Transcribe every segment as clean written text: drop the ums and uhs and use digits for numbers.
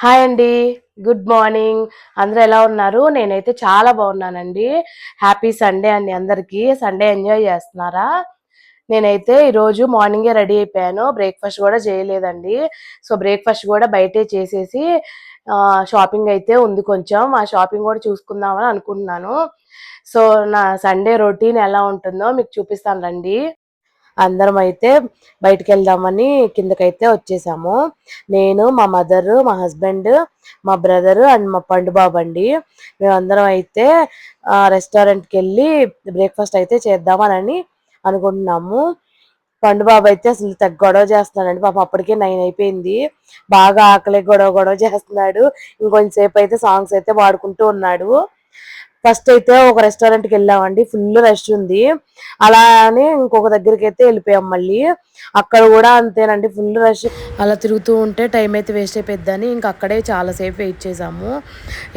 Hi అండి. Good morning. అందరూ ఎలా ఉన్నారు? నేనైతే చాలా బాగున్నానండి. హ్యాపీ సండే అండి అందరికీ. సండే ఎంజాయ్ చేస్తున్నారా? నేనైతే ఈరోజు మార్నింగే రెడీ అయిపోయాను. బ్రేక్‌ఫాస్ట్ గూడా చేయలేదండి. సో, బ్రేక్‌ఫాస్ట్ గూడా బయటే చేసేసి షాపింగ్ అయితే ఉంది కొంచెం. ఆ షాపింగ్ గూడా చూసుకుందామని అనుకుంటున్నాను. సో, నా సండే రొటీన్ ఎలా ఉంటుందో మీకు చూపిస్తాను రండి. అందరమైతే బయటికెళ్దామని కిందకైతే వచ్చేసాము. నేను, మా మదరు, మా హస్బెండ్, మా బ్రదరు అండ్ మా పండు బాబండి. మేమందరం అయితే రెస్టారెంట్‌కెళ్ళి బ్రేక్‌ఫాస్ట్ అయితే చేద్దామనని అనుకుంటున్నాము. పండు బాబయితే అసలు తెగ గొడవ చేస్తున్నాడండి. పాపం అప్పటికే 9 అయిపోయింది. బాగా ఆకలి గొడవ గొడవ చేస్తున్నాడు. ఇంకొంచెం సేపయితే సాంగ్స్ అయితే పాడుకుంటూ ఉన్నాడు. ఫస్ట్ అయితే ఒక రెస్టారెంట్‌కి వెళ్ళామండి. ఫుల్ రష్ ఉంది. అలా అని ఇంకొక దగ్గరికైతే వెళ్ళిపోయాం మళ్ళీ. అక్కడ కూడా అంతేనండి, ఫుల్ రష్. అలా తిరుగుతూ ఉంటే టైం అయితే వేస్ట్ అయిపోద్దని ఇంక అక్కడే చాలా సేపు వెయిట్ చేసాము.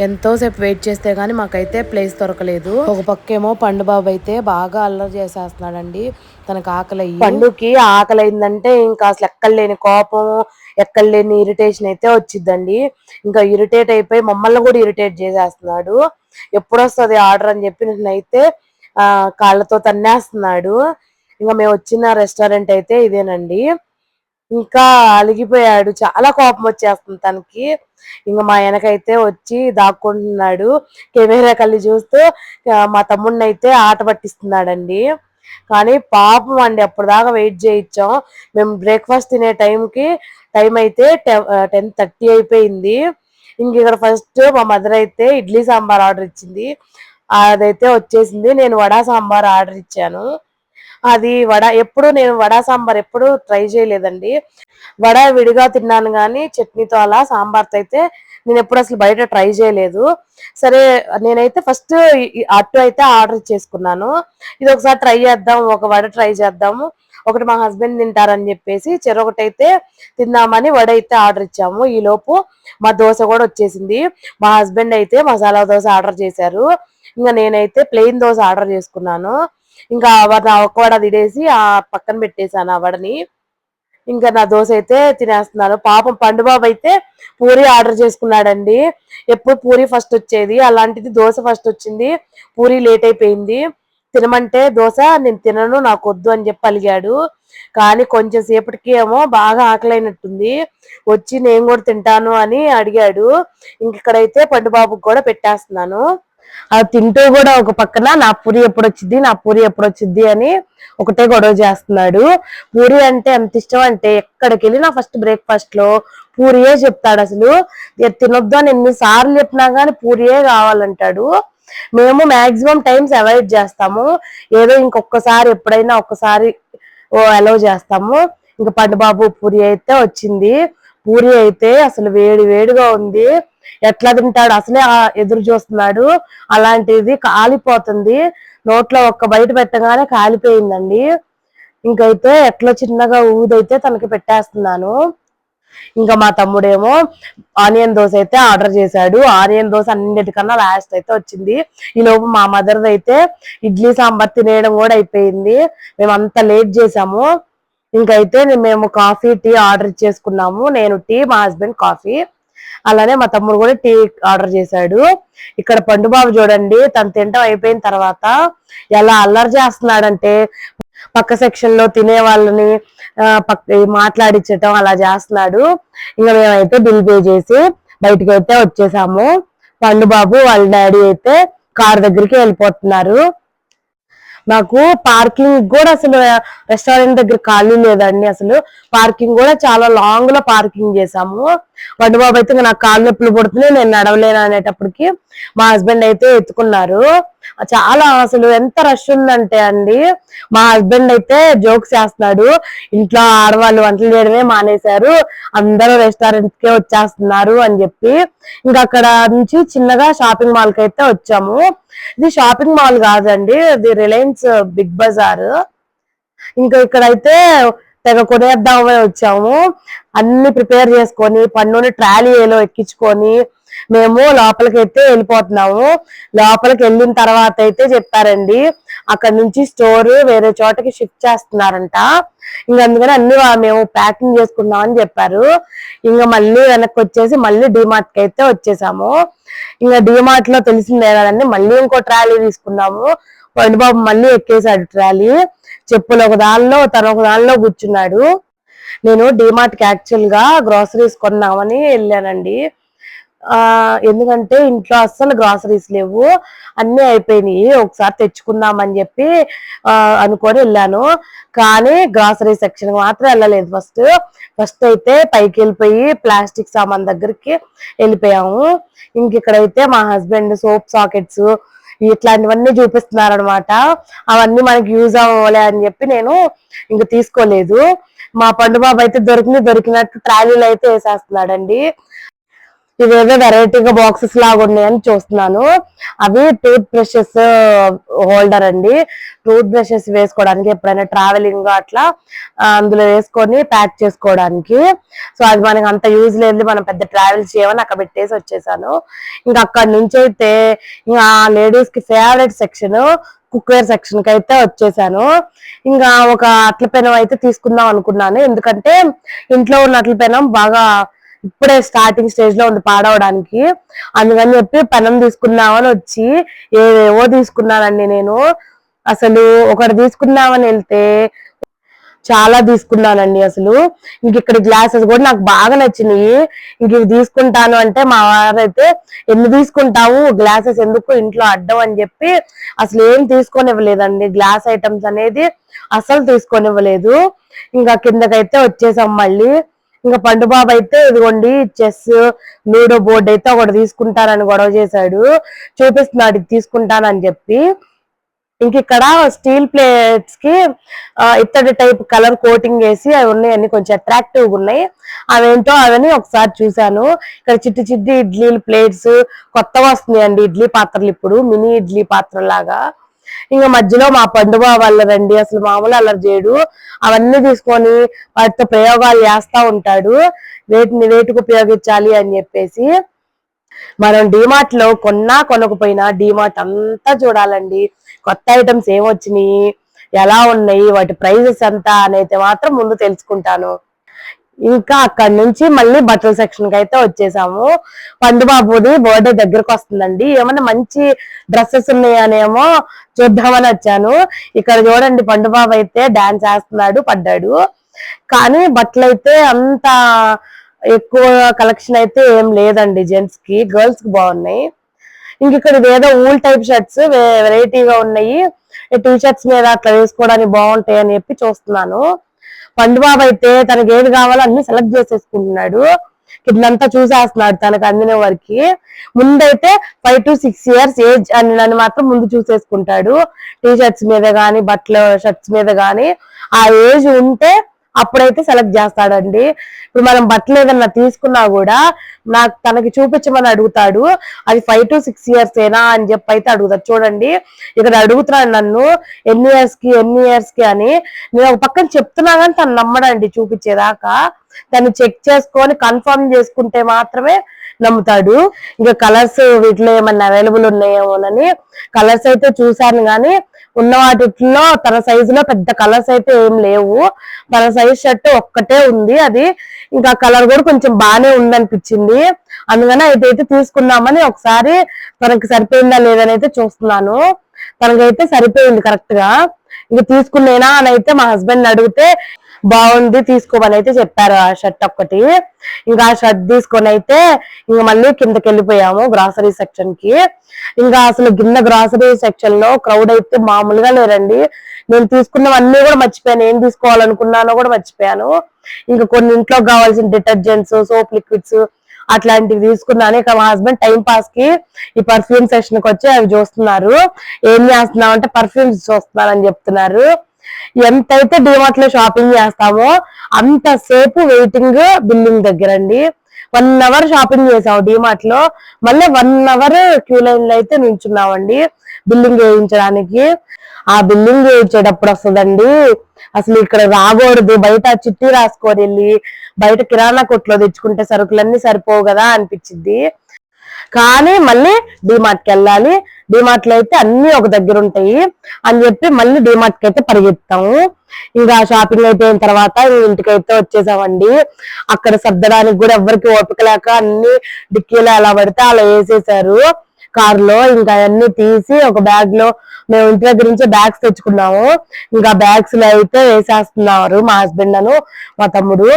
ఎంతో సేపు వెయిట్ చేస్తే గానీ మాకైతే ప్లేస్ దొరకలేదు. ఒక పక్కేమో పండు బాబు అయితే బాగా అల్లరి చేసేస్తున్నాడండి. తనకు ఆకలయ్యి. పండుకి ఆకలైందంటే ఇంకా అసలు ఎక్కడలేని కోపం, ఎక్కడలేని ఇరిటేషన్ అయితే వచ్చిద్దండి. ఇంకా ఇరిటేట్ అయిపోయి మమ్మల్ని కూడా ఇరిటేట్ చేసేస్తున్నాడు. ఎప్పుడొస్తది ఆర్డర్ అని చెప్పి నేనైతే కాళ్ళతో తన్నేస్తున్నాడు. ఇంకా మేము వచ్చిన రెస్టారెంట్ అయితే ఇదేనండి. ఇంకా అలిగిపోయాడు. చాలా కోపం వచ్చేస్తుంది తనకి. ఇంక మా వెనకైతే వచ్చి దాక్కుంటున్నాడు. కెమెరా కళ్ళి చూస్తూ మా తమ్ముడినైతే ఆట పట్టిస్తున్నాడండి. కానీ పాపం అండి, అప్పటిదాకా వెయిట్ చేయించాం. మేము బ్రేక్ఫాస్ట్ తినే టైం అయితే 10:30 అయిపోయింది. ఇంక ఇక్కడ ఫస్ట్ మా మదర్ అయితే ఇడ్లీ సాంబార్ ఆర్డర్ ఇచ్చింది. అదైతే వచ్చేసింది. నేను వడా సాంబార్ ఆర్డర్ ఇచ్చాను. అది నేను వడా సాంబార్ ఎప్పుడు ట్రై చేయలేదండి. వడ విడిగా తిన్నాను గానీ చట్నీతో అలా, సాంబార్తో అయితే నేను ఎప్పుడు అసలు బయట ట్రై చేయలేదు. సరే, నేనైతే ఫస్ట్ అట్టు అయితే ఆర్డర్ చేసుకున్నాను. ఇది ఒకసారి ట్రై చేద్దాం, ఒక వడ ట్రై చేద్దాము, ఒకటి మా హస్బెండ్ తింటారని చెప్పేసి చెరొకటైతే తిందామని వడ అయితే ఆర్డర్ ఇచ్చాము. ఈ లోపు మా దోశ కూడా వచ్చేసింది. మా హస్బెండ్ అయితే మసాలా దోశ ఆర్డర్ చేశారు. ఇంకా నేనైతే ప్లెయిన్ దోశ ఆర్డర్ చేసుకున్నాను. ఇంకా ఒక వడ తినేసి ఆ పక్కన పెట్టేశాను ఆ వడని. ఇంకా నా దోశ అయితే తినేస్తున్నాను. పాపం పండు బాబు అయితే పూరి ఆర్డర్ చేసుకున్నాడండి. ఎప్పుడు పూరి ఫస్ట్ వచ్చేది, అలాంటిది దోశ ఫస్ట్ వచ్చింది. పూరి లేట్ అయిపోయింది. తినమంటే దోశ నేను తినను, నాకు వద్దు అని చెప్పి అలిగాడు. కానీ కొంచెం సేపటికి ఏమో బాగా ఆకలైనట్టుంది, వచ్చి నేను కూడా తింటాను అని అడిగాడు. ఇంక ఇక్కడైతే పండు బాబుకి కూడా పెట్టేస్తున్నాను. అది తింటూ కూడా ఒక పక్కన నా పూరి ఎప్పుడొచ్చిద్ది, నా పూరి ఎప్పుడొచ్చిద్ది అని ఒకటే గొడవ చేస్తున్నాడు. పూరి అంటే ఎంత ఇష్టం అంటే ఎక్కడికి వెళ్ళినా ఫస్ట్ బ్రేక్ఫాస్ట్ లో పూరియే చెప్తాడు. అసలు తినొద్దు అని ఎన్నిసార్లు చెప్పినా గానీ పూరియే కావాలంటాడు. మేము మాక్సిమం టైమ్స్ అవాయిడ్ చేస్తాము. ఏదో ఇంకొకసారి ఎప్పుడైనా ఒక్కసారి అలౌ చేస్తాము. ఇంకా పండుబాబు పూరి అయితే వచ్చింది. పూరి అయితే అసలు వేడి వేడిగా ఉంది. ఎట్లా తింటాడు అసలే ఎదురు చూస్తున్నాడు. అలాంటిది కాలిపోతుంది. నోట్లో ఒక్క బయట పెట్టగానే కాలిపోయిందండి. ఇంకైతే ఎట్లా చిన్నగా ఊదైతే తనకి పెట్టేస్తున్నాను. ఇంకా మా తమ్ముడేమో ఆనియన్ దోశ అయితే ఆర్డర్ చేశాడు. ఆనియన్ దోశ అన్నిటికన్నా లాస్ట్ అయితే వచ్చింది. ఈ లోపు మా మదర్ అయితే ఇడ్లీ సాంబార్ తినేయడం కూడా అయిపోయింది. మేము అంత లేట్ చేసాము. ఇంకైతే మేము కాఫీ, టీ ఆర్డర్ చేసుకున్నాము. నేను టీ, మా హస్బెండ్ కాఫీ. అలానే మా తమ్ముడు కూడా టీ ఆర్డర్ చేశాడు. ఇక్కడ పండు బాబు చూడండి, తను తినడం అయిపోయిన తర్వాత ఎలా అల్లరి చేస్తున్నాడంటే పక్క సెక్షన్ లో తినే వాళ్ళని మాట్లాడించటం అలా చేస్తున్నాడు. ఇంకా మేమైతే బిల్ పే చేసి బయటకి అయితే వచ్చేసాము. పండు బాబు వాళ్ళ డాడీ అయితే కార్ దగ్గరికి వెళ్ళిపోతున్నారు. నాకు పార్కింగ్ కూడా అసలు రెస్టారెంట్ దగ్గర ఖాళీ లేదండి. అసలు పార్కింగ్ కూడా చాలా లాంగ్ లో పార్కింగ్ చేసాము. పండుబాబు అయితే నాకు కాళ్ళు నొప్పులు పుడుతున్నాయి, నేను నడవలేను అనేటప్పటికి మా హస్బెండ్ అయితే ఎత్తుకున్నారు. చాలా అసలు ఎంత రష్ ఉందంటే అండి, మా హస్బెండ్ అయితే జోక్స్ చేస్తున్నాడు. ఇంట్లో ఆడవాళ్ళు వంటలు చేయడమే మానేశారు, అందరూ రెస్టారెంట్ కే వచ్చేస్తున్నారు అని చెప్పి. ఇంకా అక్కడ నుంచి చిన్నగా షాపింగ్ మాల్ కి అయితే వచ్చాము. ఇది షాపింగ్ మాల్ కాదండి, ఇది రిలయన్స్ బిగ్ బజార్. ఇంకా ఇక్కడైతే తెగ కొనేద్దామని వచ్చాము. అన్ని ప్రిపేర్ చేసుకొని పన్నుని ట్రాలీలో ఎక్కించుకొని మేము లోపలికి అయితే వెళ్ళిపోతున్నాము. లోపలికి వెళ్ళిన తర్వాత అయితే చెప్పారండి, అక్కడ నుంచి స్టోర్ వేరే చోటకి షిఫ్ట్ చేస్తున్నారంట. ఇంకా అందుకని అన్ని మేము ప్యాకింగ్ చేసుకున్నాం అని చెప్పారు. ఇంకా మళ్ళీ వెనక్కి వచ్చేసి మళ్ళీ డిమార్ట్ కి అయితే వచ్చేసాము. ఇంకా డిమార్ట్ లో తెలిసిందే కదండి, మళ్ళీ ఇంకో ట్రాలీ తీసుకున్నాము. పండుబాబు మళ్ళీ ఎక్కేసాడు ట్రాలీ. చెప్పులు ఒక దానిలో తను ఒక దానిలో కూర్చున్నాడు. నేను డిమార్ట్ కి యాక్చువల్ గా గ్రోసరీస్ కొన్నామని వెళ్ళానండి. ఎందుకంటే ఇంట్లో అస్సలు గ్రాసరీస్ లేవు, అన్ని అయిపోయినాయి. ఒకసారి తెచ్చుకుందామని చెప్పి అనుకొని వెళ్ళాను. కానీ గ్రాసరీ సెక్షన్ మాత్రం వెళ్ళలేదు. ఫస్ట్ అయితే పైకి వెళ్ళిపోయి ప్లాస్టిక్ సామాన్ దగ్గరికి వెళ్ళిపోయాము. ఇక్కడైతే మా హస్బెండ్ సోప్ సాకెట్స్ ఇట్లాంటివన్నీ చూపిస్తున్నారు అనమాట. అవన్నీ మనకి యూజ్ అవ్వలే అని చెప్పి నేను ఇంక తీసుకోలేదు. మా పండుబాబు అయితే దొరికినట్టు ట్రాలీలు అయితే వేసేస్తున్నాడండి. ఇవేదో వెరైటీగా బాక్సెస్ లాగా ఉన్నాయని చూస్తున్నాను. అవి టూత్ బ్రషెస్ హోల్డర్ అండి. టూత్ బ్రషెస్ వేసుకోవడానికి ఎప్పుడైనా ట్రావెలింగ్ అట్లా అందులో వేసుకొని ప్యాక్ చేసుకోవడానికి. సో అది మనకి అంత యూజ్ లేదు, మనం పెద్ద ట్రావెల్ చేయమని అక్కడ పెట్టేసి వచ్చేసాను. ఇంకా అక్కడి నుంచి అయితే ఇంకా లేడీస్ కి ఫేవరెట్ సెక్షన్ కుక్వేర్ సెక్షన్ కి అయితే వచ్చేసాను. ఇంకా ఒక అట్ల పెనం అయితే తీసుకుందాం అనుకున్నాను. ఎందుకంటే ఇంట్లో ఉన్న అట్ల పెనం బాగా ఇప్పుడే స్టార్టింగ్ స్టేజ్ లో ఉంది పాడవడానికి. అందుకని చెప్పి పెనం తీసుకుందామని వచ్చి ఏవేవో తీసుకున్నానండి. నేను అసలు ఒకటి తీసుకుందామని వెళ్తే చాలా తీసుకున్నానండి. అసలు ఇక్కడ గ్లాసెస్ కూడా నాకు బాగా నచ్చినాయి. ఇవి తీసుకుంటాను అంటే మా వారైతే ఎన్ని తీసుకుంటావు, గ్లాసెస్ ఎందుకు ఇంట్లో అడ్డం అని చెప్పి అసలు ఏం తీసుకొనివ్వలేదండి. గ్లాస్ ఐటమ్స్ అనేది అసలు తీసుకొనివ్వలేదు. ఇంకా కిందకైతే వచ్చేసాం మళ్ళీ. ఇంకా పండుబాబు అయితే ఇదిగోండి చెస్ లూడో బోర్డు అయితే ఒకటి తీసుకుంటానని గొడవ చేశాడు. చూపిస్తున్నాడు తీసుకుంటానని చెప్పి. ఇక్కడ స్టీల్ ప్లేట్స్ కి ఇత్తడి టైప్ కలర్ కోటింగ్ వేసి అవి ఉన్నాయని కొంచెం అట్రాక్టివ్ గా ఉన్నాయి. అవేంటో అవన్నీ ఒకసారి చూసాను. ఇక్కడ చిట్టి ఇడ్లీ ప్లేట్స్ కొత్తగా వస్తున్నాయండి. ఇడ్లీ పాత్రలు ఇప్పుడు మినీ ఇడ్లీ పాత్ర లాగా. ఇంకా మధ్యలో మా పండుబాబు అల్లరండి, అసలు మామూలు అల్లరి చేయడు. అవన్నీ తీసుకొని వాటితో ప్రయోగాలు చేస్తా ఉంటాడు, వేటికి ఉపయోగించాలి అని చెప్పేసి. మనం డిమార్ట్ లో కొనకపోయినా డిమార్ట్ అంతా చూడాలండి. కొత్త ఐటమ్స్ ఏమొచ్చినాయి, ఎలా ఉన్నాయి, వాటి ప్రైజెస్ ఎంత అనేది మాత్రం ముందు తెలుసుకుంటాను. ఇంకా అక్కడి నుంచి మళ్ళీ బట్టల సెక్షన్ కి అయితే వచ్చేసాము. పండుబాబుది బర్త్డే దగ్గరకు వస్తుందండి. ఏమన్నా మంచి డ్రెస్సెస్ ఉన్నాయనేమో చూద్దామని వచ్చాను. ఇక్కడ చూడండి పండుబాబు అయితే డాన్స్ వేస్తున్నాడు, పడ్డాడు. కానీ బట్టలు అయితే అంత ఎక్కువ కలెక్షన్ అయితే ఏం లేదండి. జెంట్స్ కి గర్ల్స్ కి బాగున్నాయి. ఇక్కడ ఏదో ఊల్ టైప్ షర్ట్స్ వెరైటీగా ఉన్నాయి. టీ షర్ట్స్ మీద అట్లా వేసుకోవడానికి బాగుంటాయి అని చెప్పి చూస్తున్నాను. పండుబాబు అయితే తనకి ఏది కావాలో అన్ని సెలెక్ట్ చేసేసుకుంటున్నాడు. కిందంతా చూసేస్తున్నాడు తనకు అందిన వరకు. ముందైతే 5 to 6 years ఏజ్ అని నన్ను మాత్రం ముందు చూసేసుకుంటాడు. టీ షర్ట్స్ మీద గాని బట్టల షర్ట్స్ మీద గాని ఆ ఏజ్ ఉంటే అప్పుడైతే సెలెక్ట్ చేస్తాడండి. ఇప్పుడు మనం బట్టలు ఏదన్నా తీసుకున్నా కూడా తనకి చూపించమని అడుగుతాడు. అది 5 to 6 years ఏనా అని చెప్పి అయితే అడుగుతాడు. చూడండి ఇక్కడ అడుగుతున్నాడు నన్ను ఎన్ని ఇయర్స్ కి అని. నేను ఒక పక్కన చెప్తున్నా కానీ తను నమ్మడండి చూపించేదాకా. తను చెక్ చేసుకొని కన్ఫర్మ్ చేసుకుంటే మాత్రమే నమ్ముతాడు. ఇంకా కలర్స్ వీటిలో ఏమన్నా అవైలబుల్ ఉన్నాయేమోనని కలర్స్ అయితే చూశాను, కానీ ఉన్న వాటిలో తన సైజులో పెద్ద కలర్స్ అయితే ఏం లేవు. తన సైజ్ షర్ట్ ఒక్కటే ఉంది, అది ఇంకా కలర్ కూడా కొంచెం బాగానే ఉందనిపించింది. అందుకని అయితే తీసుకుందామని ఒకసారి తనకి సరిపోయిందా లేదని అయితే చూస్తున్నాను. తనకైతే సరిపోయింది కరెక్ట్ గా. ఇంక తీసుకునేనా అని అయితే మా హస్బెండ్ అడిగితే బాగుంది తీసుకోమని అయితే చెప్పారు ఆ షర్ట్ ఒక్కటి. ఇంకా ఆ షర్ట్ తీసుకొని అయితే ఇంకా మళ్ళీ కిందకి వెళ్ళిపోయాము గ్రాసరీ సెక్షన్ కి. ఇంకా అసలు కింద గ్రాసరీ సెక్షన్ లో క్రౌడ్ అయితే మామూలుగా లేరండి. నేను తీసుకున్నవన్నీ కూడా మర్చిపోయాను, ఏం తీసుకోవాలనుకున్నానో కూడా మర్చిపోయాను. ఇంకా కొన్ని ఇంట్లో కావాల్సిన డిటర్జెంట్స్, సోప్ లిక్విడ్స్ అట్లాంటివి తీసుకున్నాను. ఇక మా హస్బెండ్ టైం పాస్ కి ఈ పర్ఫ్యూమ్ సెక్షన్ కి వచ్చి అవి చూస్తున్నారు. ఏం చేస్తున్నావు అంటే పర్ఫ్యూమ్స్ చూస్తున్నారని చెప్తున్నారు. ఎంతైతే డిమార్ట్ లో షాపింగ్ చేస్తామో అంతసేపు వెయిటింగ్ బిల్లింగ్ దగ్గర అండి. 1 hour షాపింగ్ చేసాము డిమార్ట్ లో, మళ్ళీ 1 hour క్యూ లైన్ లో అయితే నిల్చున్నామండి బిల్లింగ్ వేయించడానికి. ఆ బిల్లింగ్ వేయించేటప్పుడు వస్తుందండి అసలు ఇక్కడ రాకూడదు, బయట చిట్టి రాసుకొని వెళ్ళి బయట కిరాణా కొట్లో తెచ్చుకుంటే సరుకులన్నీ సరిపోవు కదా అనిపించింది. కానీ మళ్ళీ డిమార్ట్ కి వెళ్ళాలి, డిమార్ట్ లో అయితే అన్ని ఒక దగ్గర ఉంటాయి అని చెప్పి మళ్ళీ డిమార్ట్ కి అయితే పరిగెత్తాము. ఇంకా షాపింగ్ అయిపోయిన తర్వాత ఇంటికైతే వచ్చేసామండి. అక్కడ సర్దడానికి కూడా ఎవరికి ఓపిక లేక అన్ని డిక్కీలో ఎలా పడితే అలా వేసేసారు కార్ లో. ఇంకా అవన్నీ తీసి ఒక బ్యాగ్ లో, మేము ఇంటి దగ్గర నుంచే బ్యాగ్స్ తెచ్చుకున్నాము, ఇంకా బ్యాగ్స్ లో అయితే వేసేస్తున్నారు మా హస్బెండ్ అను మా తమ్ముడు.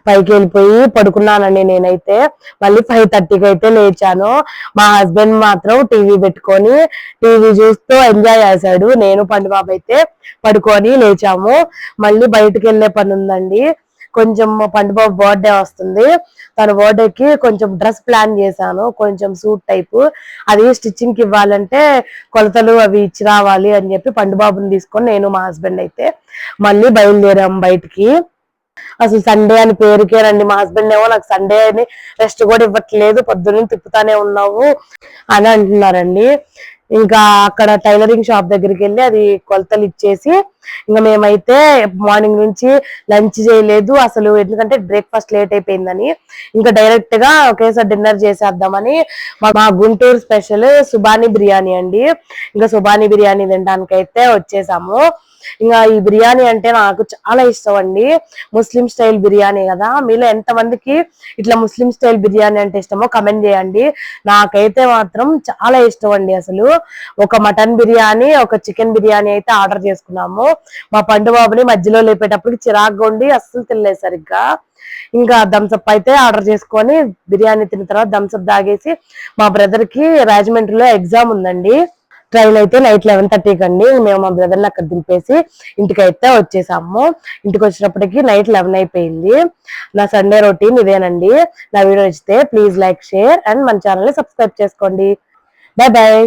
పైకి వెళ్ళిపోయి పడుకున్నానండి నేనైతే. మళ్ళీ 5:30కి అయితే లేచాను. మా హస్బెండ్ మాత్రం టీవీ పెట్టుకొని టీవీ చూస్తూ ఎంజాయ్ చేశాడు. నేను పండుబాబు అయితే పడుకొని లేచాము. మళ్ళీ బయటకు వెళ్ళే పని ఉందండి. కొంచెం మా పండుబాబు బర్త్డే వస్తుంది. తన బర్త్డేకి కొంచెం డ్రెస్ ప్లాన్ చేశాను, కొంచెం సూట్ టైప్. అది స్టిచ్చింగ్ కి ఇవ్వాలంటే కొలతలు అవి ఇచ్చి రావాలి అని చెప్పి పండుబాబుని తీసుకొని నేను మా హస్బెండ్ అయితే మళ్ళీ బయలుదేరాం బయటికి. అసలు సండే అని పేరుకేనండి. మా హస్బెండ్ ఏమో నాకు సండే అని రెస్ట్ కూడా ఇవ్వట్లేదు, పొద్దున్న తిప్పుతానే ఉన్నావు అని అంటున్నారండి. ఇంకా అక్కడ టైలరింగ్ షాప్ దగ్గరికి వెళ్ళి అది కొలతలు ఇచ్చేసి ఇంకా మేమైతే మార్నింగ్ నుంచి లంచ్ చేయలేదు అసలు, ఎందుకంటే బ్రేక్ఫాస్ట్ లేట్ అయిపోయిందని. ఇంకా డైరెక్ట్ గా ఒకేసారి డిన్నర్ చేసేద్దామని మా గుంటూరు స్పెషల్ సుబానీ బిర్యానీ అండి. ఇంకా సుబానీ బిర్యానీ తినడానికి అయితే వచ్చేసాము. ఇంకా ఈ బిర్యానీ అంటే నాకు చాలా ఇష్టం అండి. ముస్లిం స్టైల్ బిర్యానీ కదా, మీలో ఎంతమందికి ఇట్లా ముస్లిం స్టైల్ బిర్యానీ అంటే ఇష్టమో కమెంట్ చేయండి. నాకైతే మాత్రం చాలా ఇష్టం అండి. అసలు ఒక మటన్ బిర్యానీ, ఒక చికెన్ బిర్యానీ అయితే ఆర్డర్ చేసుకున్నాము. మా పండు బాబుని మధ్యలో లేపేటప్పటికి చిరాగ్గా ఉండి అస్సలు తినలేదు సరిగ్గా. ఇంకా థమ్స్అప్ అయితే ఆర్డర్ చేసుకొని బిర్యానీ తిన్న తర్వాత థమ్స్అప్ తాగేసి, మా బ్రదర్ కి రాజమండ్రిలో ఎగ్జామ్ ఉందండి. ట్రైన్ అయితే నైట్ 11:30కి అండి. మేము మా బ్రదర్ని అక్కడ దింపేసి ఇంటికైతే వచ్చేసాము. ఇంటికి వచ్చినప్పటికి నైట్ 11 అయిపోయింది. నా సండే రొటీన్ ఇదేనండి. నా వీడియో నచ్చితే ప్లీజ్ లైక్, షేర్ అండ్ మన ఛానల్ ని సబ్స్క్రైబ్ చేసుకోండి. Bye bye.